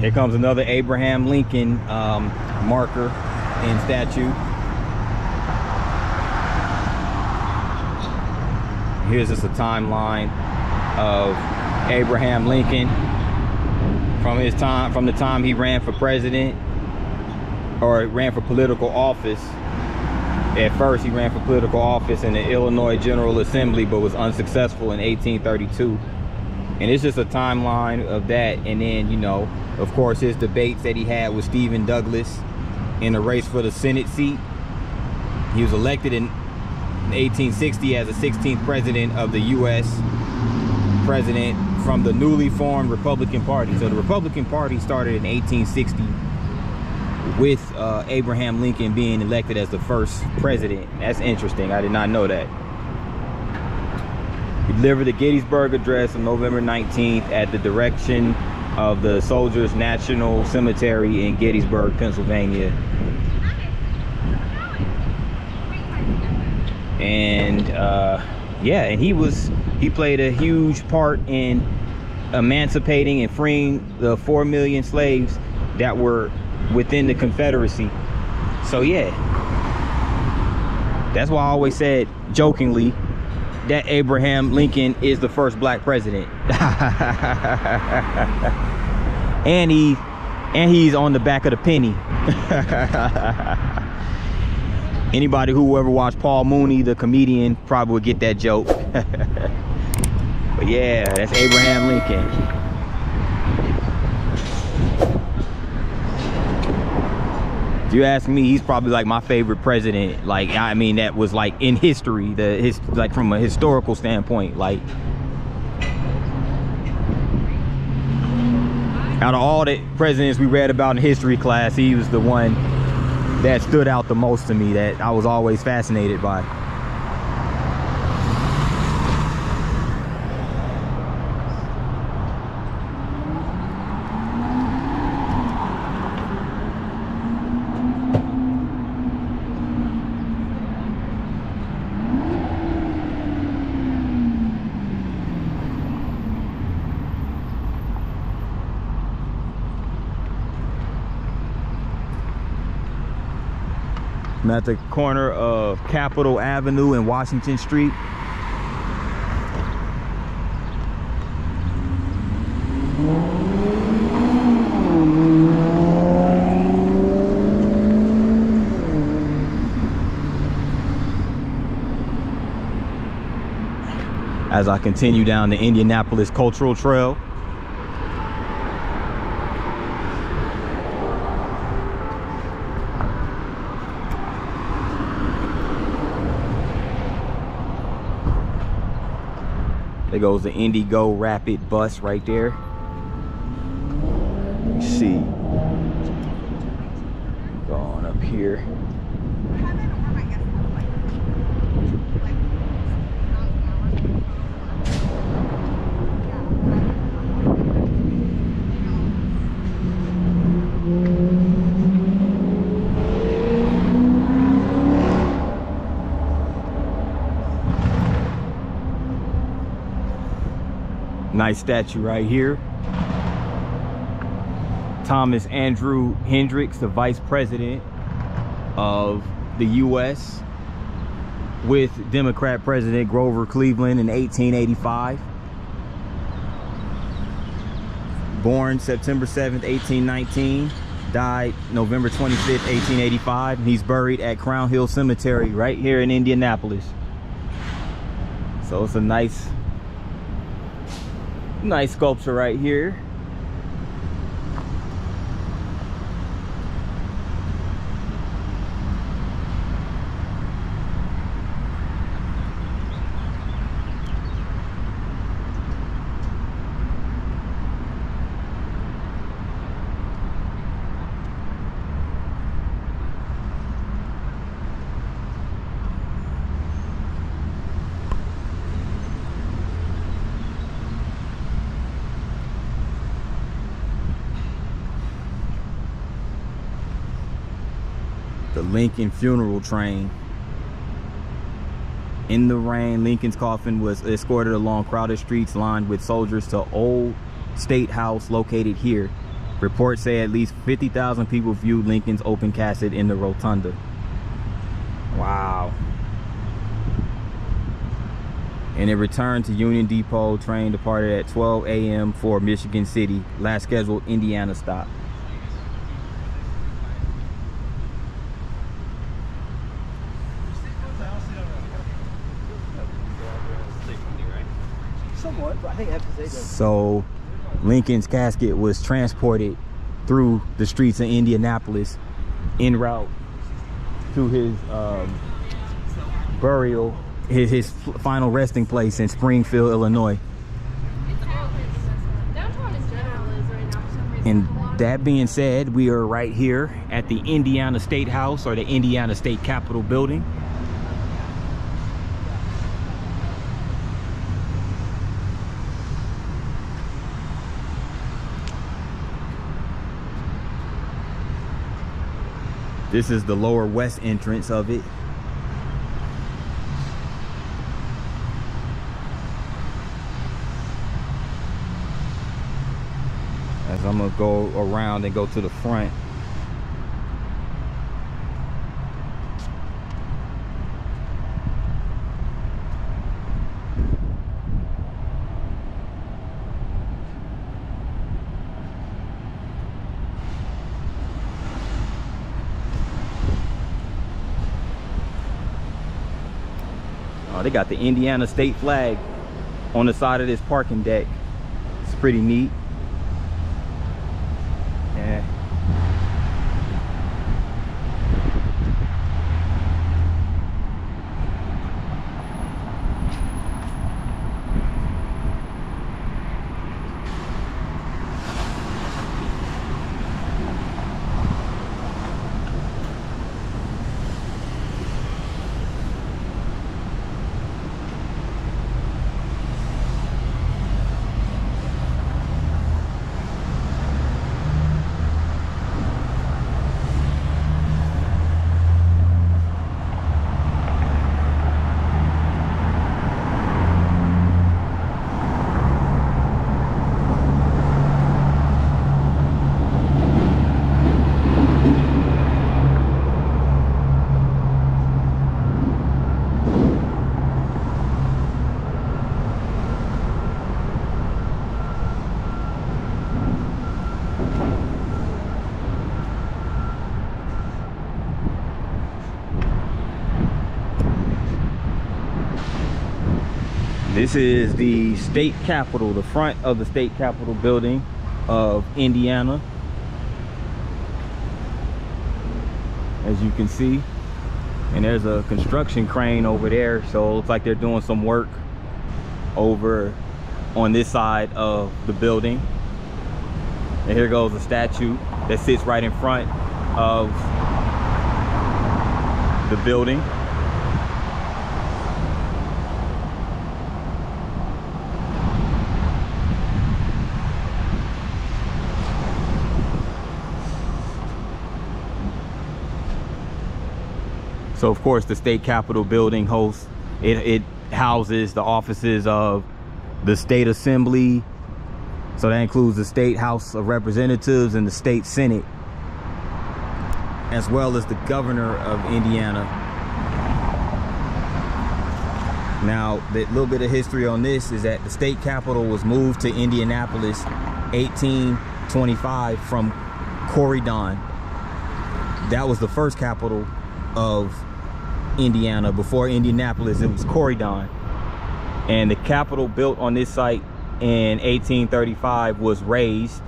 Here comes another Abraham Lincoln marker and statue. Here's just a timeline of Abraham Lincoln from the time he ran for president, or ran for political office. At first he ran for political office in the Illinois General Assembly, but was unsuccessful in 1832. And it's just a timeline of that. And then, you know, of course, his debates that he had with Stephen Douglas in the race for the Senate seat. He was elected in 1860 as the 16th president of the U.S. president from the newly formed Republican Party. So the Republican Party started in 1860 with Abraham Lincoln being elected as the first president. That's interesting. I did not know that. He delivered the Gettysburg Address on November 19th at the direction of the Soldiers National Cemetery in Gettysburg, Pennsylvania. And yeah, and he played a huge part in emancipating and freeing the 4 million slaves that were within the Confederacy. So yeah, that's why I always said jokingly that Abraham Lincoln is the first black president. and he's on the back of the penny. Anybody who ever watched Paul Mooney, the comedian, probably would get that joke. But yeah, that's Abraham Lincoln. If you ask me, he's probably like my favorite president. Like, I mean, that was like in history, like from a historical standpoint. Like, out of all the presidents we read about in history class, he was the one that stood out the most to me, that I was always fascinated by. I'm at the corner of Capitol Avenue and Washington Street. As I continue down the Indianapolis Cultural Trail. There goes the Indigo Rapid bus right there. Let me see. Going up here. Nice statue right here. Thomas Andrew Hendricks, the vice president of the U.S. with Democrat President Grover Cleveland in 1885. Born September 7th, 1819. Died November 25th, 1885. And he's buried at Crown Hill Cemetery right here in Indianapolis. So it's a nice sculpture right here. The Lincoln funeral train. In the rain, Lincoln's coffin was escorted along crowded streets lined with soldiers to Old State House located here. Reports say at least 50,000 people viewed Lincoln's open casket in the rotunda. Wow. And it returned to Union Depot. Train departed at 12 a.m. for Michigan City. Last scheduled Indiana stop. Somewhat, but I think so Lincoln's casket was transported through the streets of Indianapolis en route to his burial, his final resting place in Springfield, Illinois. And that being said, we are right here at the Indiana State House, or the Indiana State Capitol building. This is the lower west entrance of it. As I'm gonna go around and go to the front. They got the Indiana state flag on the side of this parking deck. It's pretty neat. Yeah. This is the state capitol, the front of the state capitol building of Indiana. As you can see, and there's a construction crane over there, so it looks like they're doing some work over on this side of the building. And here goes a statue that sits right in front of the building. So of course the state capitol building hosts, it houses the offices of the state assembly. So that includes the state house of representatives and the state senate, as well as the governor of Indiana. Now, the little bit of history on this is that the state capitol was moved to Indianapolis 1825 from Corydon. That was the first capital of Indiana. Before Indianapolis, it was Corydon. And the capitol built on this site in 1835 was razed,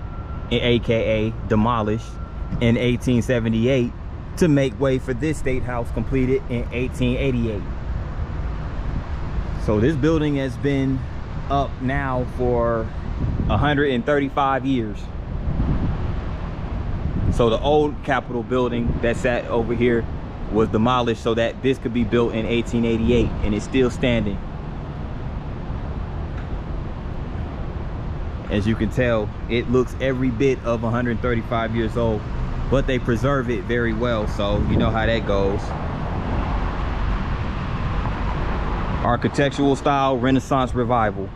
aka demolished, in 1878 to make way for this state house, completed in 1888. So this building has been up now for 135 years. So the old capitol building that sat over here was demolished so that this could be built in 1888, and it's still standing. As you can tell, it looks every bit of 135 years old, but they preserve it very well, so you know how that goes. Architectural style, Renaissance revival.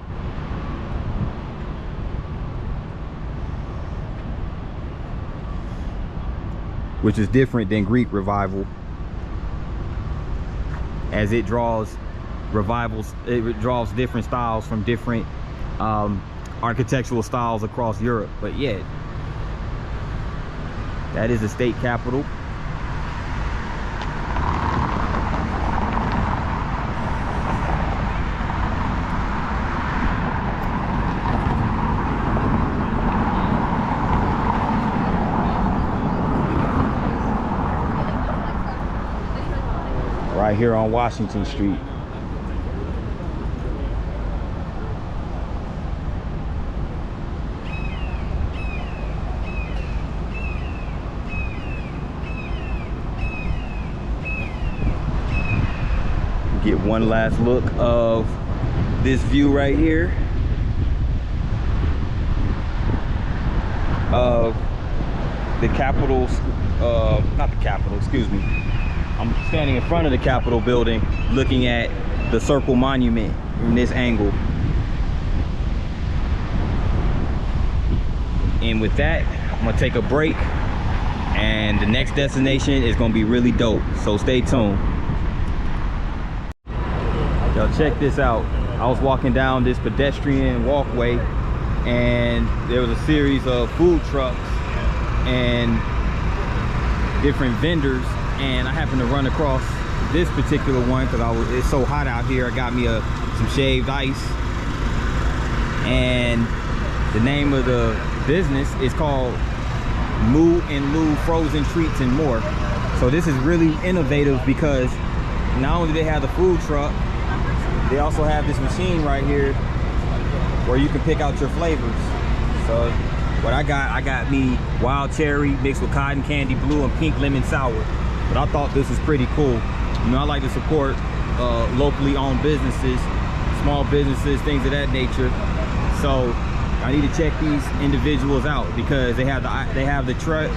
which is different than Greek revival, as it draws revivals, it draws different styles from different architectural styles across Europe. But yeah, that is the state capital. Right here on Washington Street. Get one last look of this view right here of the Capitol, not the Capitol, excuse me. I'm standing in front of the Capitol building looking at the Circle Monument from this angle. And with that, I'm gonna take a break, and the next destination is gonna be really dope, so stay tuned. Yo, check this out. I was walking down this pedestrian walkway, and there was a series of food trucks and different vendors, and I happened to run across this particular one because it's so hot out here. I got me some shaved ice, and the name of the business is called Moo and Lou Frozen Treats and More. So this is really innovative because not only do they have the food truck, they also have this machine right here where you can pick out your flavors. So what I got me wild cherry mixed with cotton candy blue and pink lemon sour. But I thought this was pretty cool. You know, I like to support locally owned businesses, small businesses, things of that nature. So I need to check these individuals out because they have the truck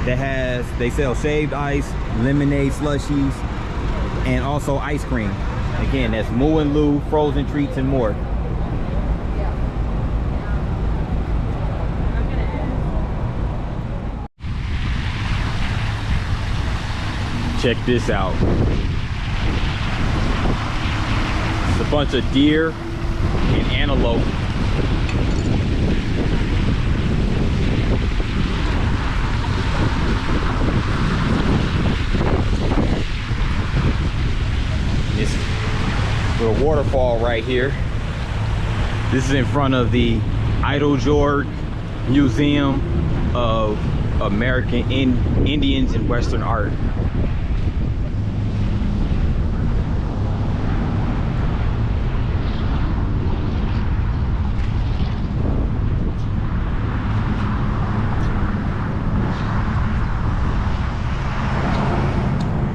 that they sell shaved ice, lemonade slushies, and also ice cream. Again, that's Moo and Lou Frozen Treats and More. Check this out. It's a bunch of deer and antelope. This little waterfall right here. This is in front of the Idle-George Museum of American Indians and Western Art.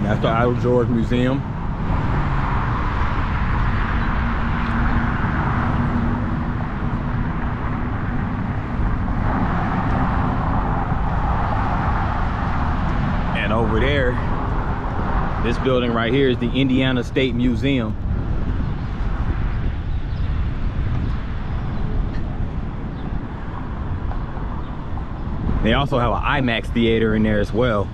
That's the Idle-George Museum. And over there, this building right here is the Indiana State Museum. They also have an IMAX theater in there as well.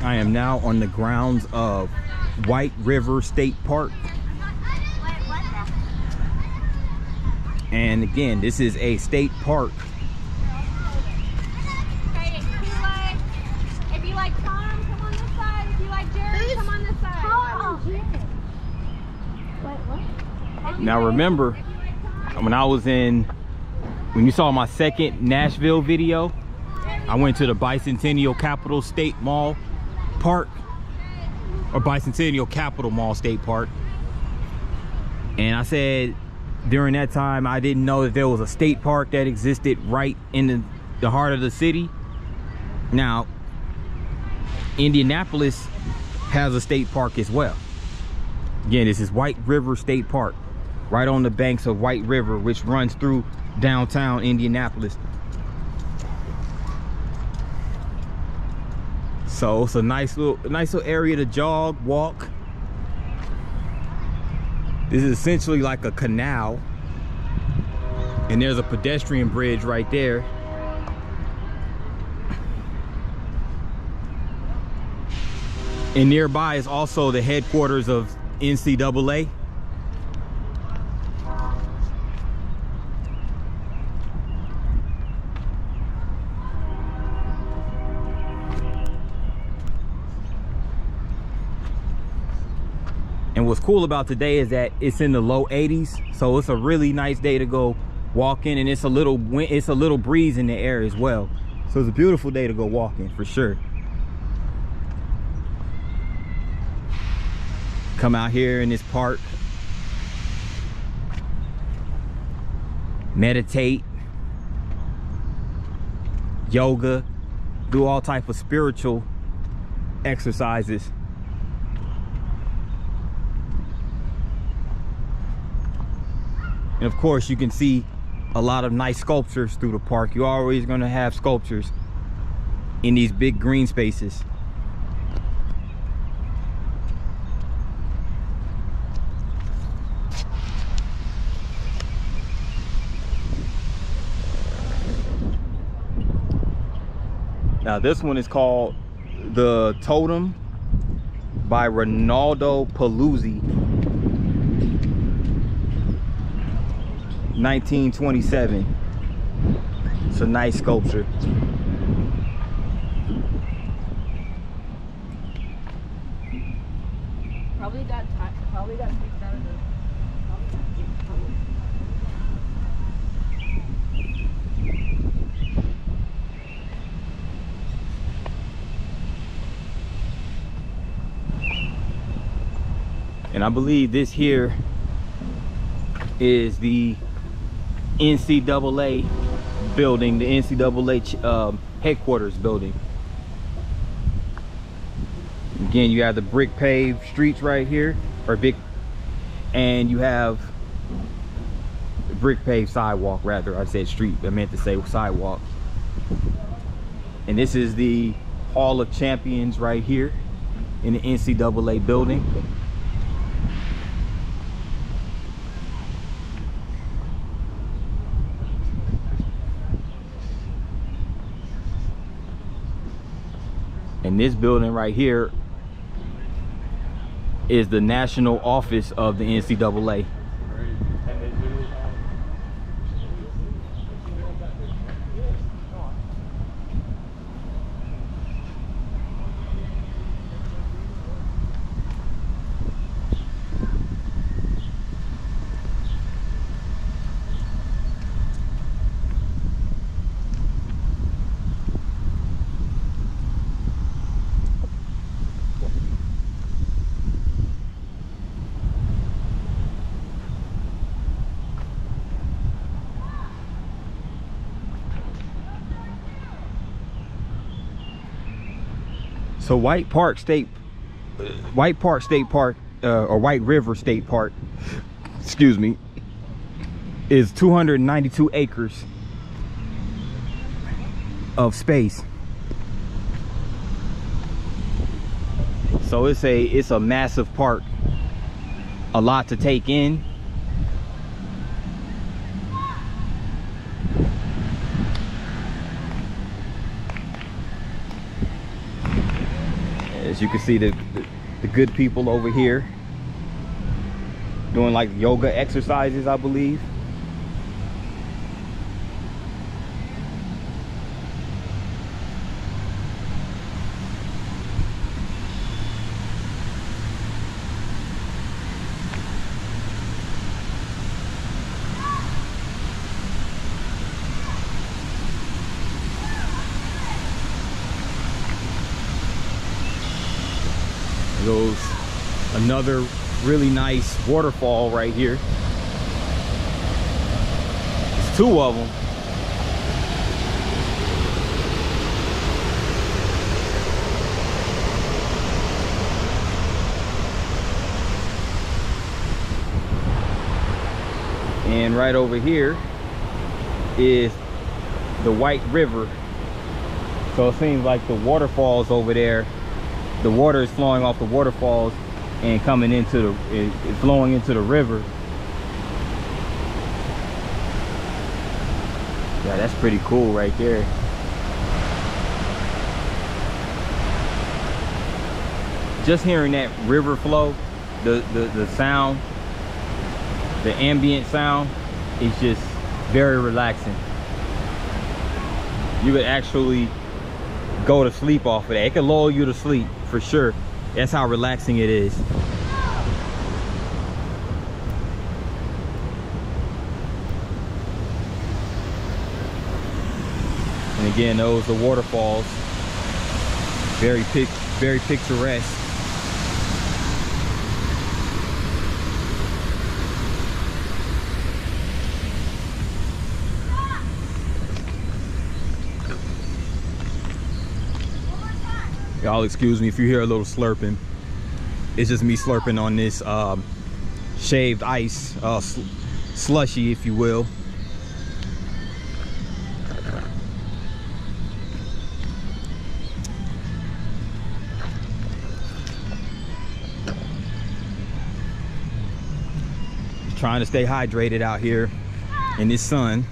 I am now on the grounds of White River State Park. And again, this is a state park. Okay, if you like Tom, come on this side. If you like Jerry, come on this side. Oh, Jerry. What? Now remember, when you saw my second Nashville video, I went to the Bicentennial Capital State Mall Park, or Bicentennial Capital Mall State Park. And I said during that time, I didn't know that there was a state park that existed right in the heart of the city. Now, Indianapolis has a state park as well. Again, this is White River State Park, right on the banks of White River, which runs through downtown Indianapolis. So it's a nice little area to jog, walk. This is essentially like a canal, and there's a pedestrian bridge right there. And nearby is also the headquarters of NCAA. And what's cool about today is that it's in the low 80s, so it's a really nice day to go walking, and it's a little breeze in the air as well. So it's a beautiful day to go walking for sure. Come out here in this park, meditate, yoga, do all type of spiritual exercises. And of course, you can see a lot of nice sculptures through the park. You're always going to have sculptures in these big green spaces. Now this one is called The Totem by Ronaldo Paluzzi, 1927. It's a nice sculpture. Probably got kicked out of the. And I believe this here is the NCAA building, the NCAA headquarters building. Again, you have the brick paved streets right here, and you have the brick paved sidewalk, rather. I said street, I meant to say sidewalk. And this is the Hall of Champions right here in the NCAA building. And this building right here is the national office of the NCAA. So White River State Park, excuse me, is 292 acres of space. So it's a massive park, a lot to take in. As you can see, the good people over here doing like yoga exercises, I believe. Goes another really nice waterfall right here. There's two of them. And right over here is the White River. So it seems like the waterfalls over there, the water is flowing off the waterfalls and coming into the, flowing into the river. Yeah, that's pretty cool right there. Just hearing that river flow, the sound, the ambient sound is just very relaxing. You could actually go to sleep off of that. It can lull you to sleep for sure. That's how relaxing it is. And again, those are waterfalls. Very picturesque. Y'all excuse me if you hear a little slurping. It's just me slurping on this shaved ice, slushy, if you will. Just trying to stay hydrated out here in this sun.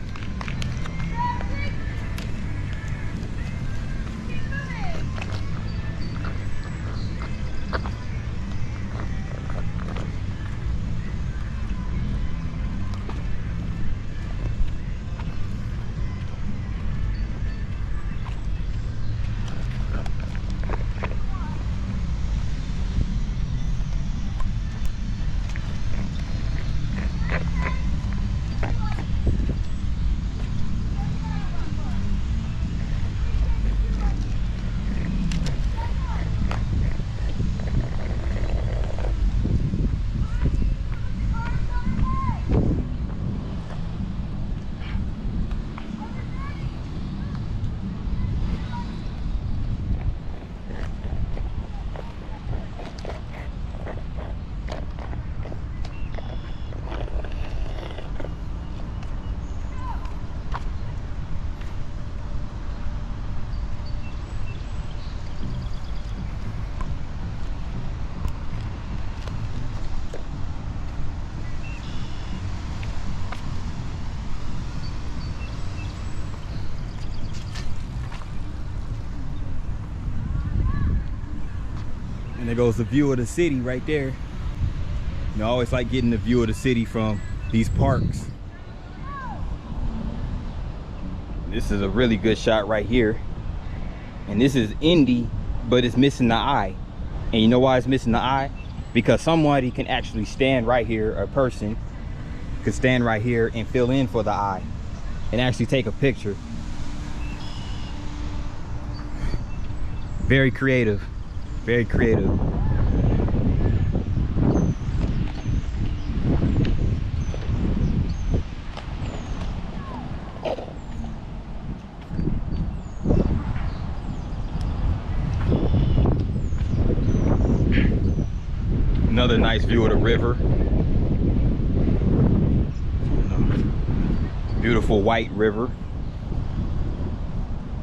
And there goes the view of the city right there. You know, I always like getting the view of the city from these parks. This is a really good shot right here. And this is Indy, but it's missing the eye. And you know why it's missing the eye? Because somebody can actually stand right here, a person could stand right here and fill in for the eye and actually take a picture. Very creative. Very creative. Another nice view of the river. Beautiful white river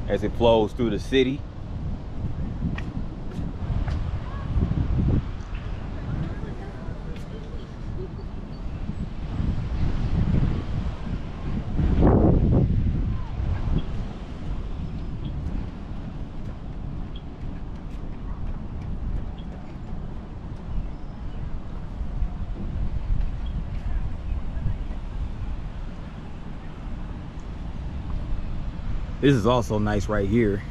as it flows through the city. This is also nice right here.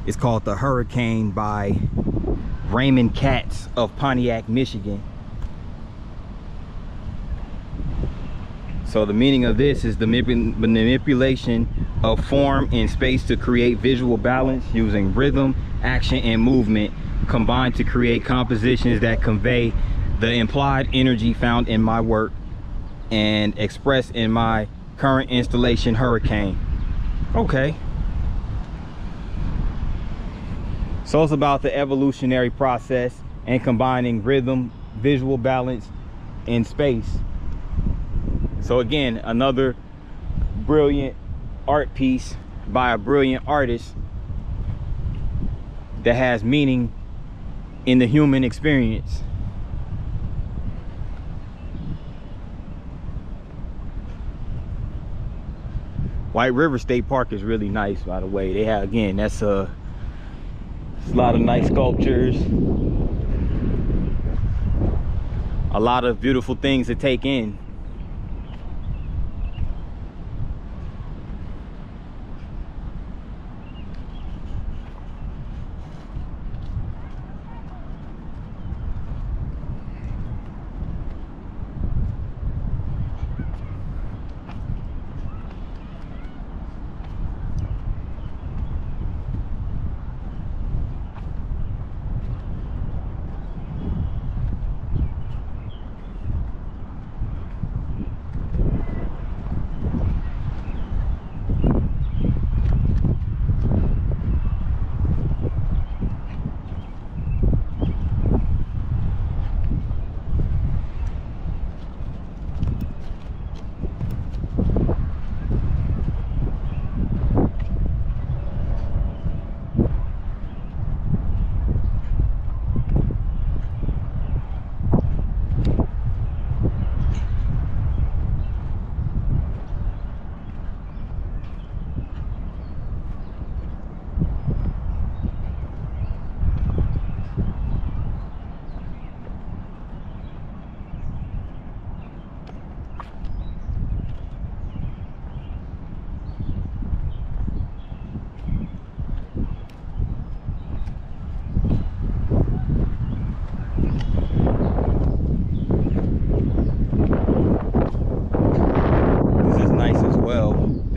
It's called the Hurricane by Raymond Katz of Pontiac, Michigan. So the meaning of this is the manipulation of form and space to create visual balance using rhythm, action, and movement combined to create compositions that convey the implied energy found in my work and expressed in my current installation, Hurricane. Okay. So it's about the evolutionary process and combining rhythm, visual balance, and space. So again, another brilliant art piece by a brilliant artist that has meaning in the human experience. White River State Park is really nice, by the way. They have, again, that's a lot of nice sculptures, a lot of beautiful things to take in.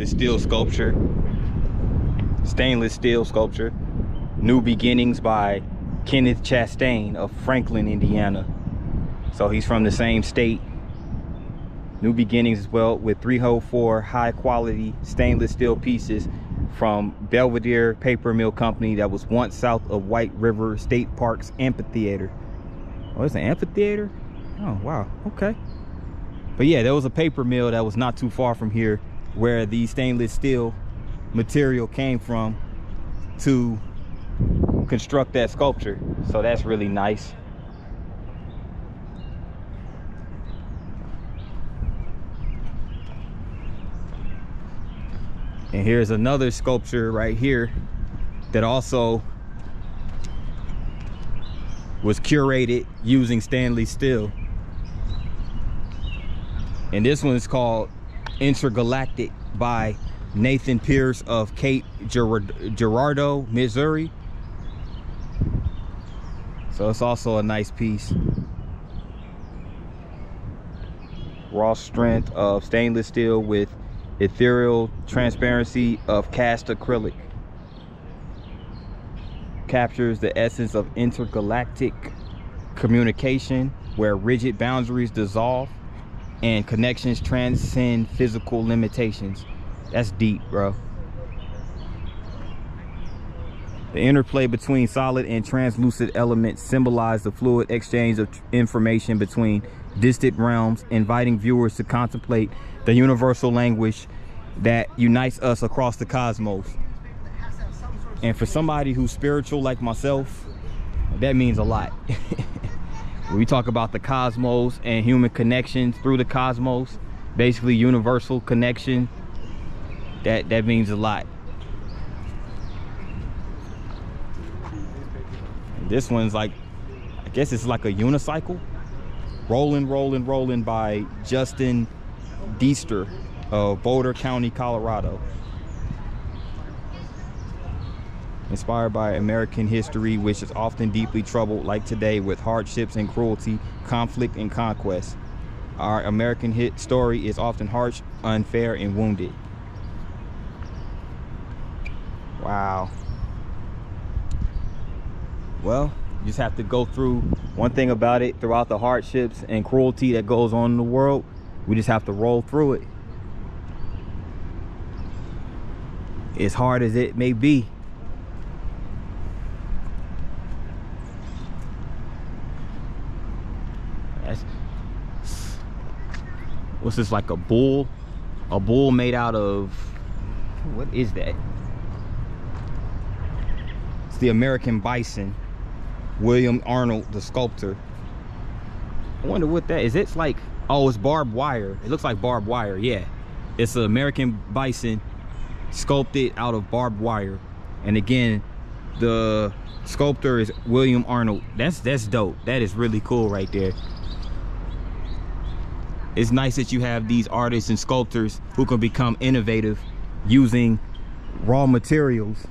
Steel sculpture, stainless steel sculpture, New Beginnings by Kenneth Chastain of Franklin, Indiana. So he's from the same state. New Beginnings as well, with 304 high quality stainless steel pieces from Belvedere Paper Mill Company that was once south of White River State Park's amphitheater. Oh, it's an amphitheater? Oh, wow, okay. But yeah, there was a paper mill that was not too far from here where the stainless steel material came from to construct that sculpture. So that's really nice. And here's another sculpture right here that also was curated using stainless steel. And this one is called Intergalactic by Nathan Pierce of Cape Girardeau, Missouri. So it's also a nice piece. Raw strength of stainless steel with ethereal transparency of cast acrylic. Captures the essence of intergalactic communication where rigid boundaries dissolve and connections transcend physical limitations. That's deep, bro. The interplay between solid and translucent elements symbolize the fluid exchange of information between distant realms, inviting viewers to contemplate the universal language that unites us across the cosmos. And for somebody who's spiritual like myself, that means a lot. When we talk about the cosmos and human connections through the cosmos, basically universal connection, that means a lot. This one's like, I guess it's like a unicycle. Rollin', Rollin', Rollin' by Justin Deester of Boulder County, Colorado. inspired by American history, which is often deeply troubled like today with hardships and cruelty, conflict and conquest. Our American story is often harsh, unfair, and wounded. Wow. Well, you just have to go through. One thing about it, throughout the hardships and cruelty that goes on in the world, we just have to roll through it. As hard as it may be. What's this, like a bull? A bull made out of, what is that? It's the American bison. William Arnold, the sculptor. I wonder what that is. It's like, oh, it's barbed wire. It looks like barbed wire, yeah. It's an American bison sculpted out of barbed wire. And again, the sculptor is William Arnold. That's dope. That is really cool right there. It's nice that you have these artists and sculptors who can become innovative using raw materials.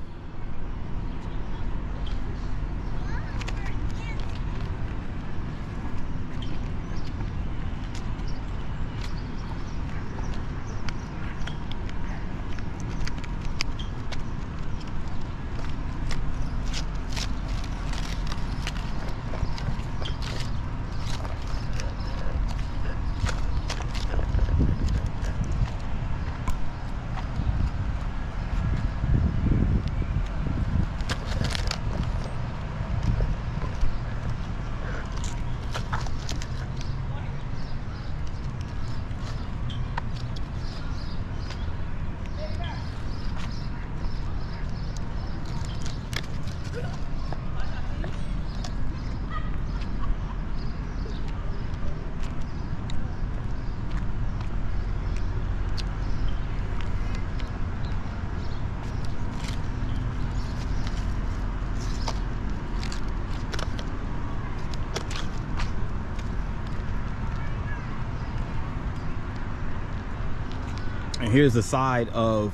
And here's the side of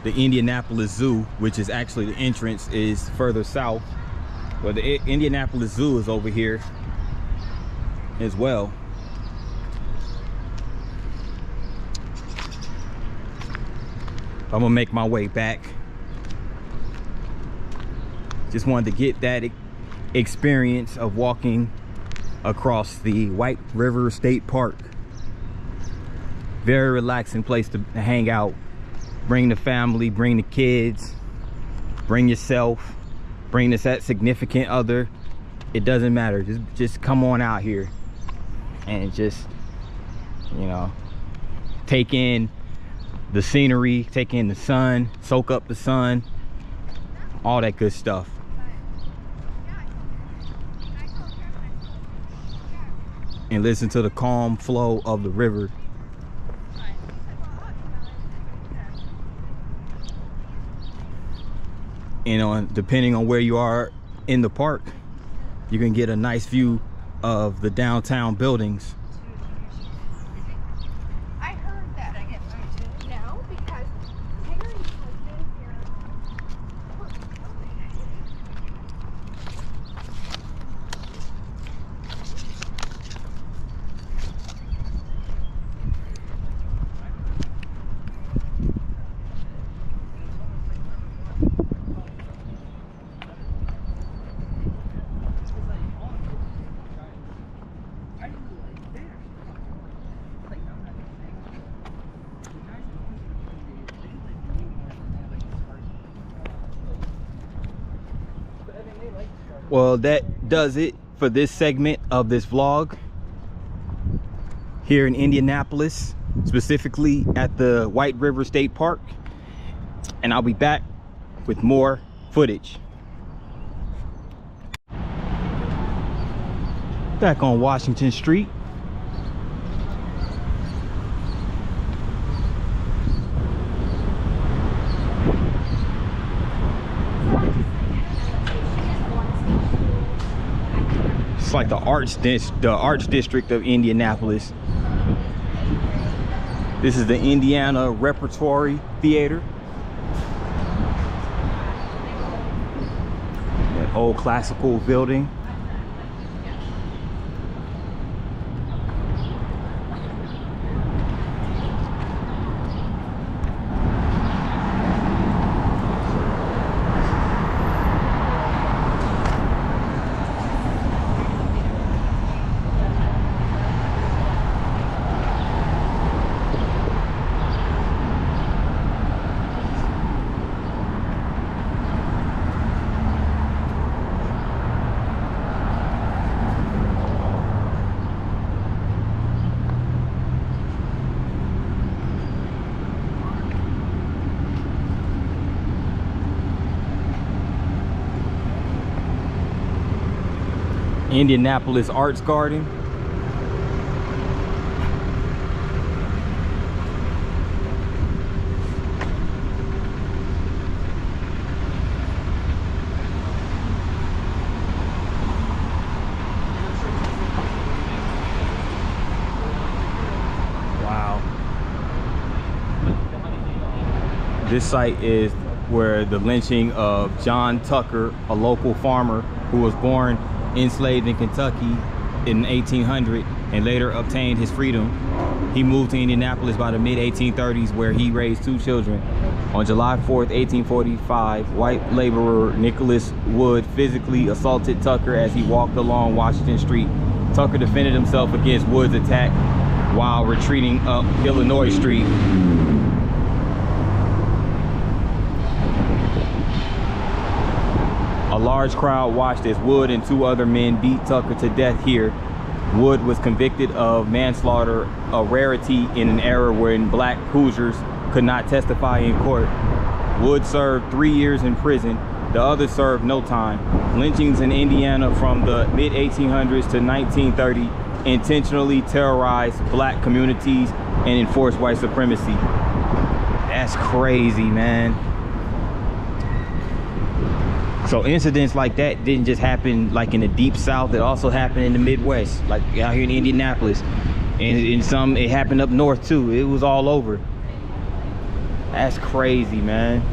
the Indianapolis Zoo, which is actually, the entrance is further south. But the Indianapolis Zoo is over here as well. I'm gonna make my way back. Just wanted to get that experience of walking across the White River State Park. Very relaxing place to hang out. Bring the family, bring the kids, bring yourself, bring that significant other. It doesn't matter. Just come on out here and just, you know, take in the scenery, take in the sun, soak up the sun, all that good stuff. And listen to the calm flow of the river. You know, depending on where you are in the park, you can get a nice view of the downtown buildings. I heard that. I get mine too. No, because Harry has been here. Well, that does it for this segment of this vlog here in Indianapolis, specifically at the White River State Park. And I'll be back with more footage. Back on Washington Street. It's like the arts district of Indianapolis. This is the Indiana Repertory Theater. Old classical building. Indianapolis Arts Garden. Wow. This site is where the lynching of John Tucker, a local farmer who was born enslaved in Kentucky in 1800 and later obtained his freedom. He moved to Indianapolis by the mid-1830s, where he raised 2 children. On July 4th, 1845, white laborer Nicholas Wood physically assaulted Tucker as he walked along Washington Street. Tucker defended himself against Wood's attack while retreating up Illinois Street. A large crowd watched as Wood and 2 other men beat Tucker to death here. Wood was convicted of manslaughter, a rarity in an era when black Hoosiers could not testify in court. Wood served 3 years in prison. The others served no time. Lynchings in Indiana from the mid-1800s to 1930 intentionally terrorized black communities and enforced white supremacy. That's crazy, man. So incidents like that didn't just happen like in the deep south, it also happened in the Midwest, like out here in Indianapolis. And in some, it happened up north too. It was all over. That's crazy, man.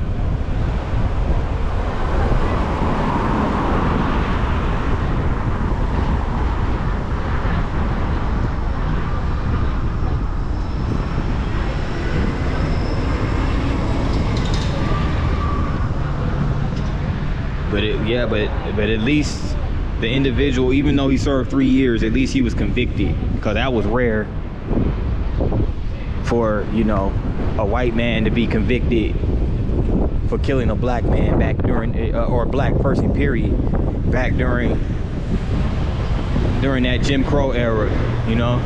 But at least the individual, even though he served 3 years, at least he was convicted, because that was rare for, you know, a white man to be convicted for killing a black man back during, or a black person period, back during that Jim Crow era, you know.